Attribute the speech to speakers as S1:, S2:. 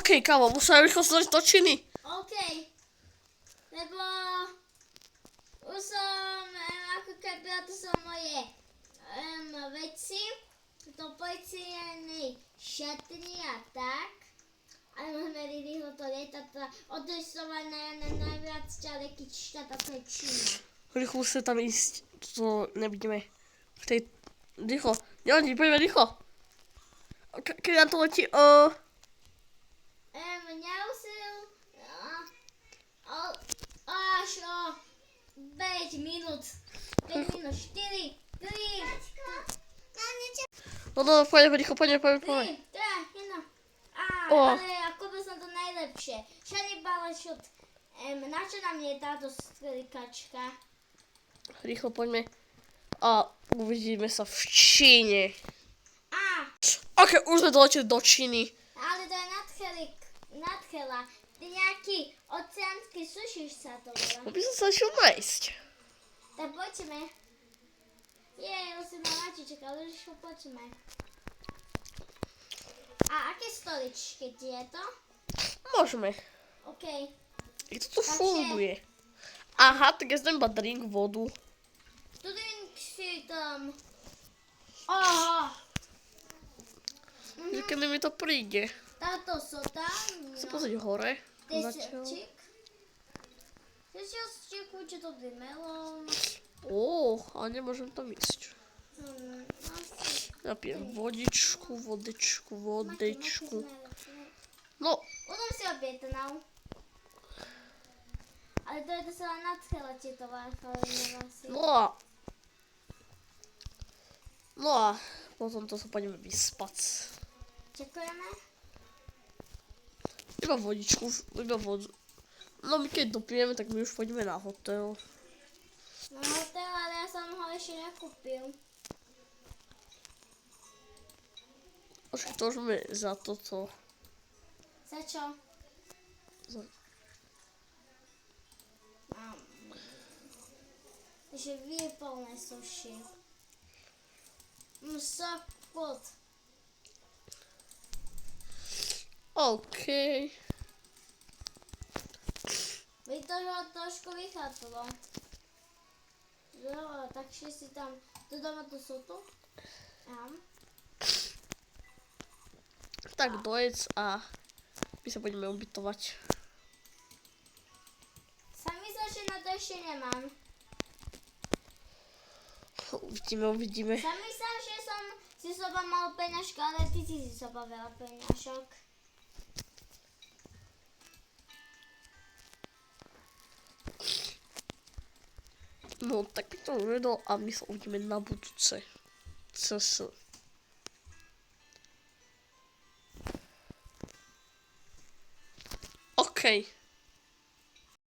S1: OK, kámo, musíme rýchlo sa dať do činy.
S2: OK. Lebo už som ako keby to sú moje veci do policajnej šatny a tak. Ale môžeme rýchlo to lietať a odrysovať na najviac ďaleký štát a to je Čína.
S1: Rýchlo musíme tam ísť. To nevidíme. V tej... Rýchlo. Nevadí, poďme rýchlo. Keď nám to letí
S2: Neusil až o 5 minút. 5 minút, 4, 3,
S1: No, poďme rýchlo, poďme.
S2: 3, 2, 1. Ale ako by som to najlepšie. Shiny Balashut. Na čo nám je táto strikačka?
S1: Rýchlo poďme. A uvidíme sa v Číne. OK, už sme doleteli do Číny.
S2: Ale to je nadchela. To je nejaký oceánsky sušiš sa to volá.
S1: By som sa išiel nájsť.
S2: Tak poďme. Už si ma Mačiček, ale už poďme. A aké stoličky tieto?
S1: Môžeme.
S2: OK.
S1: Jak to tu funguje? Aha, tak ja zdem iba drink, vodu.
S2: Tu drink si tam. Aha.
S1: Kedy mi to príde.
S2: Táto sota.
S1: Chcem pozrieť hore.
S2: Desertík. Desertík, určite by melón.
S1: Ale nemôžem tam ísť. Napijem vodičku. No.
S2: Potom si objednal. Ale to je to sa nadchela tieto váfaliny.
S1: No a potom to sa pôjdeme vyspať.
S2: Čakujeme?
S1: Iba vodičku, iba vodu. No my keď dopijeme, tak my už pôjdeme na hotel.
S2: Na hotel, ale ja som ho ešte nekúpil.
S1: Však to môžeme za toto.
S2: Za čo? Takže výplné suši. Sakot.
S1: OK.
S2: By to trošku vychádzalo. Takže si tam dodáme tú sotu.
S1: Tak dojedz a my sa budeme ubytovať.
S2: Sami sa, že na to ešte nemám.
S1: Uvidíme.
S2: Sami sa, že som si soba mal peňažka, ale ty si soba veľa peňažok.
S1: No, tak by to uvedol a my sa uvidíme na budúce. OK.